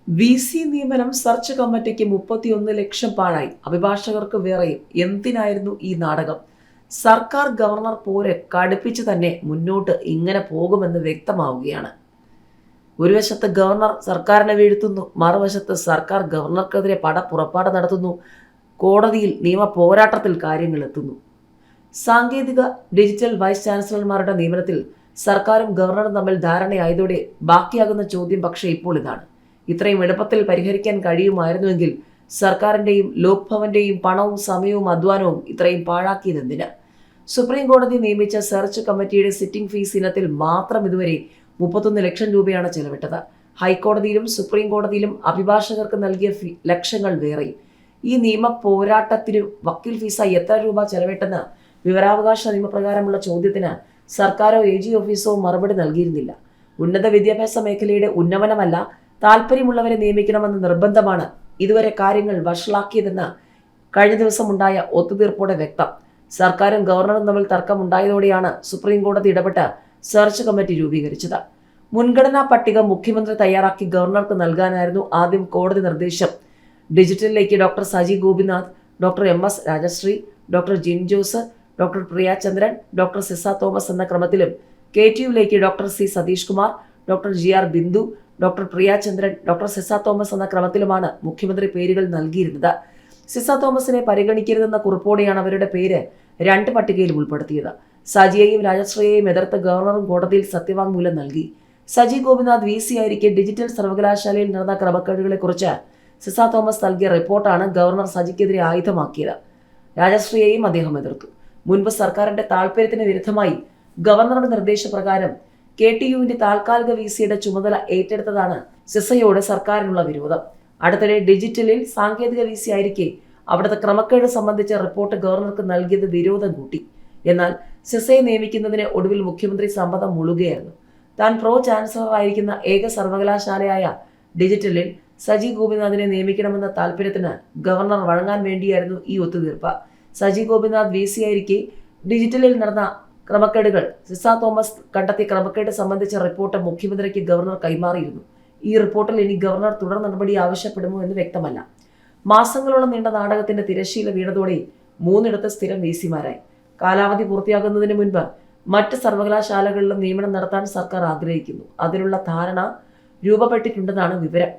VC നിയമനം search കമ്മിറ്റിക്ക് 31 ലക്ഷം പാഴായി. അഭിഭാഷകർക്ക് വേറെയും. എന്തിനായിരുന്നു ഈ നാടകം? സർക്കാർ ഗവർണർ പോരെ കടുപ്പിച്ച് തന്നെ മുന്നോട്ട് ഇങ്ങനെ പോകുമെന്ന് വ്യക്തമാവുകയാണ്. ഒരു വശത്ത് ഗവർണർ സർക്കാരിനെ വീഴ്ത്തുന്നു, മറുവശത്ത് സർക്കാർ ഗവർണർക്കെതിരെ പുറപ്പാട് നടത്തുന്നു. കോടതിയിൽ നിയമ പോരാട്ടത്തിൽ കാര്യങ്ങൾ എത്തുന്നു. സാങ്കേതിക ഡിജിറ്റൽ വൈസ് ചാൻസലർമാരുടെ നിയമനത്തിൽ സർക്കാരും ഗവർണറും തമ്മിൽ ധാരണയായതോടെ ബാക്കിയാകുന്ന ചോദ്യം പക്ഷേ ഇപ്പോൾ ഇതാണ്: ഇത്രയും എളുപ്പത്തിൽ പരിഹരിക്കാൻ കഴിയുമായിരുന്നുവെങ്കിൽ സർക്കാരിൻ്റെയും ലോക്ഭവന്റെയും പണവും സമയവും അധ്വാനവും ഇത്രയും പാഴാക്കിയതെന്തിന്? സുപ്രീം കോടതി നിയമിച്ച സെർച്ച് കമ്മിറ്റിയുടെ സിറ്റിംഗ് ഫീസ് ഇനത്തിൽ മാത്രം ഇതുവരെ 31 ലക്ഷം രൂപയാണ് ചെലവിട്ടത്. ഹൈക്കോടതിയിലും സുപ്രീം കോടതിയിലും അഭിഭാഷകർക്ക് നൽകിയ ലക്ഷങ്ങൾ വേറെയും. ഈ നിയമ പോരാട്ടത്തിന് വക്കീൽ ഫീസായി എത്ര രൂപ ചെലവിട്ടെന്ന് വിവരാവകാശ നിയമപ്രകാരമുള്ള ചോദ്യത്തിന് സർക്കാരോ AG ഓഫീസോ മറുപടി നൽകിയിരുന്നില്ല. ഉന്നത വിദ്യാഭ്യാസ മേഖലയുടെ ഉന്നമനമല്ല, താല്പര്യമുള്ളവരെ നിയമിക്കണമെന്ന നിർബന്ധമാണ് ഇതുവരെ കാര്യങ്ങൾ വഷളാക്കിയതെന്ന് കഴിഞ്ഞ ദിവസം ഉണ്ടായ ഒത്തുതീർപ്പോടെ വ്യക്തം. സർക്കാരും ഗവർണറും തമ്മിൽ തർക്കമുണ്ടായതോടെയാണ് സുപ്രീം കോടതി ഇടപെട്ട് സെർച്ച് കമ്മിറ്റി രൂപീകരിച്ചത്. മുൻഗണനാ പട്ടിക മുഖ്യമന്ത്രി തയ്യാറാക്കി ഗവർണർക്ക് നൽകാനായിരുന്നു ആദ്യം കോടതി നിർദ്ദേശം. ഡിജിറ്റലിലേക്ക് doctor Saji Gopinath, doctor MS Rajasree, doctor Jin Jose, doctor Priya Chandran, doctor Sisa Thomas എന്ന ക്രമത്തിലും KTUവിലേക്ക് doctor C Satheesh Kumar, doctor GR Bindu, doctor Priya Chandran, doctor Sisa Thomas എന്ന ക്രമത്തിലുമാണ് മുഖ്യമന്ത്രി പേരുകൾ നൽകിയിരുന്നത്. സിസ തോമസിനെ പരിഗണിക്കരുതെന്ന കുറിപ്പോടെയാണ് അവരുടെ പേര് 2 പട്ടികയിൽ ഉൾപ്പെടുത്തിയത്. സജിയെയും രാജശ്രീയെയും എതിർത്ത് ഗവർണറും കോടതിയിൽ സത്യവാങ്മൂലം നൽകി. സജി ഗോപിനാഥ് VC ആയിരിക്കെ ഡിജിറ്റൽ സർവകലാശാലയിൽ നടന്ന ക്രമക്കേടുകളെക്കുറിച്ച് സിസ തോമസ് നൽകിയ റിപ്പോർട്ടാണ് ഗവർണർ സജിക്കെതിരെ ആയുധമാക്കിയത്. രാജശ്രീയെയും അദ്ദേഹം എതിർത്തു. മുൻപ് സർക്കാരിന്റെ താൽപര്യത്തിന് വിരുദ്ധമായി ഗവർണറുടെ നിർദ്ദേശപ്രകാരം KTUവിന്റെ താൽക്കാലിക VCയുടെ ചുമതല ഏറ്റെടുത്തതാണ് സിസയോട് സർക്കാരിനുള്ള വിരോധം. അടുത്തിടെ ഡിജിറ്റലിൽ സാങ്കേതിക VC ആയിരിക്കെ അവിടുത്തെ ക്രമക്കേട് സംബന്ധിച്ച റിപ്പോർട്ട് ഗവർണർക്ക് നൽകിയത് വിരോധം കൂട്ടി. എന്നാൽ സിസയെ നിയമിക്കുന്നതിന് ഒടുവിൽ മുഖ്യമന്ത്രി സമ്മതം മുളുകയായിരുന്നു. താൻ പ്രോ ചാൻസലർ ആയിരിക്കുന്ന ഏക സർവകലാശാലയായ ഡിജിറ്റലിൽ സജി ഗോപിനാഥിനെ നിയമിക്കണമെന്ന താല്പര്യത്തിന് ഗവർണർ വഴങ്ങാൻ വേണ്ടിയായിരുന്നു ഈ ഒത്തുതീർപ്പ്. സജി ഗോപിനാഥ് VC ആയിരിക്കെ ഡിജിറ്റലിൽ നടന്ന ക്രമക്കേടുകൾ, സിസ തോമസ് കണ്ടെത്തിയ ക്രമക്കേട് സംബന്ധിച്ച റിപ്പോർട്ട് മുഖ്യമന്ത്രിക്ക് ഗവർണർ കൈമാറിയിരുന്നു. ഈ റിപ്പോർട്ടിൽ ഇനി ഗവർണർ തുടർ നടപടി ആവശ്യപ്പെടുമോ എന്ന് വ്യക്തമല്ല. മാസങ്ങളോളം നീണ്ട നാടകത്തിന്റെ തിരശ്ശീല വീണതോടെ 3 സ്ഥിരം VCമാരായി. കാലാവധി പൂർത്തിയാകുന്നതിന് മുൻപ് മറ്റ് സർവകലാശാലകളിലും നിയമനം നടത്താൻ സർക്കാർ ആഗ്രഹിക്കുന്നു. അതിനുള്ള ധാരണ രൂപപ്പെട്ടിട്ടുണ്ടെന്നാണ് വിവരം.